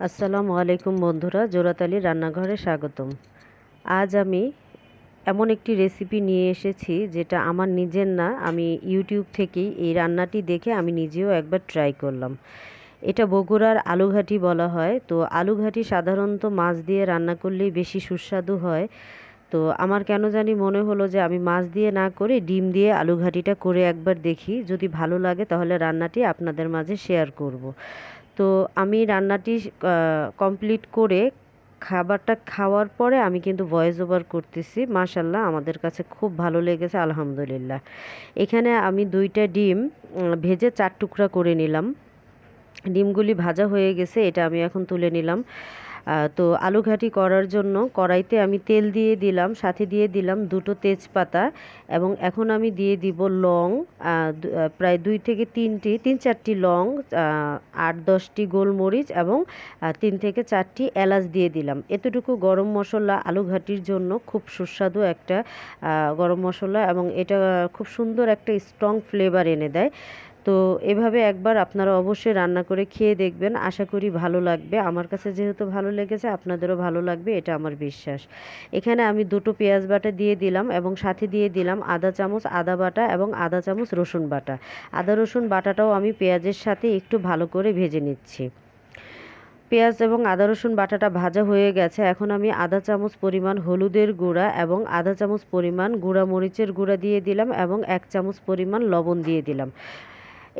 আসসালামু আলাইকুম বন্ধুরা, জোড়াতালি রান্নাঘরে স্বাগতম। আজ আমি এমন একটি রেসিপি নিয়ে এসেছি যেটা আমার নিজের না, আমি ইউটিউব থেকেই এই রান্নাটি দেখে আমি নিজেও একবার ট্রাই করলাম। এটা বগুড়ার আলুঘাটি বলা হয়। তো আলুঘাটি সাধারণত মাছ দিয়ে রান্না করলেই বেশি সুস্বাদু হয়। তো আমার কেন জানি মনে হলো যে আমি মাছ দিয়ে না করে ডিম দিয়ে আলুঘাটিটা করে একবার দেখি, যদি ভালো লাগে তাহলে রান্নাটি আপনাদের মাঝে শেয়ার করব। তো আমি রান্নাটি কমপ্লিট করে খাবারটা খাওয়ার পরে আমি কিন্তু ভয়েস ওভার করতেছি। মাশাল্লাহ, আমাদের কাছে খুব ভালো লেগেছে, আলহামদুলিল্লাহ। এখানে আমি 2টা ডিম ভেজে 4 টুকরা করে নিলাম। ডিমগুলি ভাজা হয়ে গেছে, এটা আমি এখন তুলে নিলাম। তো আলু ঘাটি করার জন্য কড়াইতে আমি তেল দিয়ে দিলাম, সাথে দিয়ে দিলাম 2টো তেজপাতা, এবং এখন আমি দিয়ে দিব লং, প্রায় 3-4টি লং, 8-10টি গোলমরিচ, এবং 3 থেকে 4টি এলাচ দিয়ে দিলাম। এতটুকু গরম মশলা আলু ঘাটির জন্য খুব সুস্বাদু একটা গরম মশলা, এবং এটা খুব সুন্দর একটা স্ট্রং ফ্লেভার এনে দেয়। তো এভাবে একবার আপনারা অবশ্যই রান্না করে খেয়ে দেখবেন, আশা করি ভালো লাগবে। আমার কাছে যেহেতু ভালো লেগেছে, আপনাদেরও ভালো লাগবে, এটা আমার বিশ্বাস। এখানে আমি 2টো পেঁয়াজ বাটা দিয়ে দিলাম, এবং সাথে দিয়ে দিলাম আধা চামচ আদা বাটা এবং আধা চামচ রসুন বাটা। আদা রসুন বাটাটাও আমি পেঁয়াজের সাথে একটু ভালো করে ভেজে নিচ্ছি। পেঁয়াজ এবং আদা রসুন বাটাটা ভাজা হয়ে গেছে। এখন আমি আধা চামচ পরিমাণ হলুদের গুঁড়া এবং আধা চামচ পরিমাণ গুঁড়া মরিচের গুঁড়া দিয়ে দিলাম, এবং 1 চামচ পরিমাণ লবণ দিয়ে দিলাম।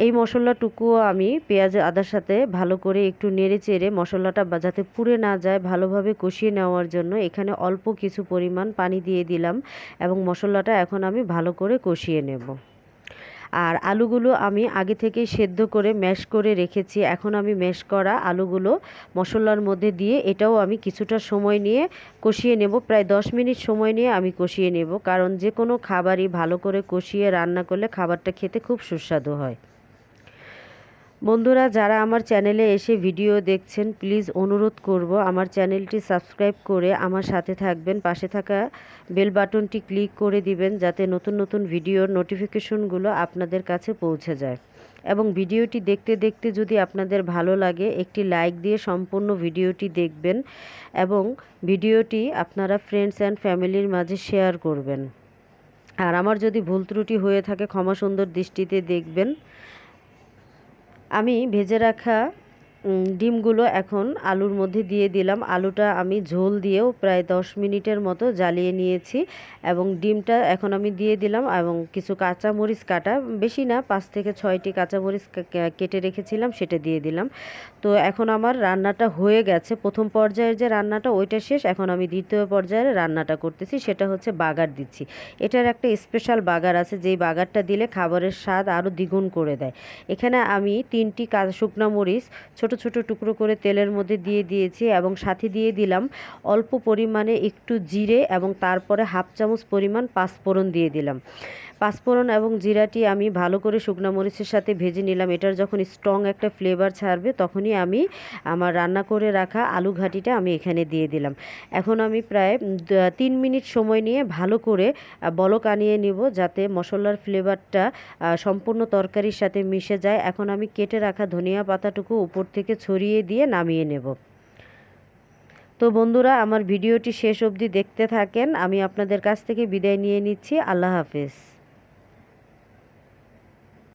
এই মশলাটুকুও আমি পেঁয়াজ আদার সাথে ভালো করে একটু নেড়ে চেড়ে মশলাটা যাতে পুড়ে না যায় ভালোভাবে কষিয়ে নেওয়ার জন্য এখানে অল্প কিছু পরিমাণ পানি দিয়ে দিলাম, এবং মশলাটা এখন আমি ভালো করে কষিয়ে নেব। আর আলুগুলো আমি আগে থেকেই সেদ্ধ করে ম্যাশ করে রেখেছি। এখন আমি ম্যাশ করা আলুগুলো মশলার মধ্যে দিয়ে এটাও আমি কিছুটা সময় নিয়ে কষিয়ে নেব। প্রায় 10 মিনিট সময় নিয়ে আমি কষিয়ে নেব, কারণ যে কোনো খাবারই ভালো করে কষিয়ে রান্না করলে খাবারটা খেতে খুব সুস্বাদু হয়। বন্ধুরা, যারা আমার চ্যানেলে এসে ভিডিও দেখছেন, প্লিজ অনুরোধ করব আমার চ্যানেলটি সাবস্ক্রাইব করে আমার সাথে থাকবেন। পাশে থাকা বেল বাটনটি ক্লিক করে দিবেন, যাতে নতুন নতুন ভিডিওর নোটিফিকেশনগুলো আপনাদের কাছে পৌঁছে যায়। এবং ভিডিওটি দেখতে দেখতে যদি আপনাদের ভালো লাগে, একটি লাইক দিয়ে সম্পূর্ণ ভিডিওটি দেখবেন, এবং ভিডিওটি আপনারা ফ্রেন্ডস অ্যান্ড ফ্যামিলির মাঝে শেয়ার করবেন। আর আমার যদি ভুল ত্রুটি হয়ে থাকে ক্ষমা সুন্দর দৃষ্টিতে দেখবেন। আমি ভেজে রাখা ডিমগুলো এখন আলুর মধ্যে দিয়ে দিলাম। আলুটা আমি ঝোল দিয়েও প্রায় 10 মিনিটের মতো জ্বালিয়ে নিয়েছি, এবং ডিমটা এখন আমি দিয়ে দিলাম, এবং কিছু কাঁচামরিচ কাটা, বেশি না, 5 থেকে 6টি কাঁচামরিচ কেটে রেখেছিলাম, সেটা দিয়ে দিলাম। তো এখন আমার রান্নাটা হয়ে গেছে। প্রথম পর্যায়ের যে রান্নাটা ওইটা শেষ, এখন আমি দ্বিতীয় পর্যায়ের রান্নাটা করতেছি, সেটা হচ্ছে বাগার দিচ্ছি। এটার একটা স্পেশাল বাগার আছে, যেই বাগারটা দিলে খাবারের স্বাদ আরও দ্বিগুণ করে দেয়। এখানে আমি 3টি শুকনা মরিচ ছোট ছোট টুকরো করে তেলের মধ্যে দিয়ে দিয়েছি, এবং সাথে দিয়ে দিলাম অল্প পরিমাণে একটু জিরে, এবং তারপরে 1/2 চামচ পরিমাণ পাঁচফোড়ন দিয়ে দিলাম। পাঁচফোড়ন এবং জিরাটি আমি ভালো করে শুকনো মরিচের সাথে ভেজে নিলাম। এটার যখন স্ট্রং একটা ফ্লেভার ছাড়বে, তখনই আমি আমার রান্না করে রাখা আলু ঘাটিটা আমি এখানে দিয়ে দিলাম। এখন আমি প্রায় 3 মিনিট সময় নিয়ে ভালো করে বলক আনিয়ে নিব, যাতে মশলার ফ্লেভারটা সম্পূর্ণ তরকারির সাথে মিশে যায়। এখন আমি কেটে রাখা ধনিয়া পাতাটুকু উপর থেকে ছড়িয়ে দিয়ে নামিয়ে নেব। তো বন্ধুরা, আমার ভিডিওটি শেষ অবধি দেখতে থাকেন। আমি আপনাদের কাছ থেকে বিদায় নিয়ে নিচ্ছি। আল্লাহ হাফেজ।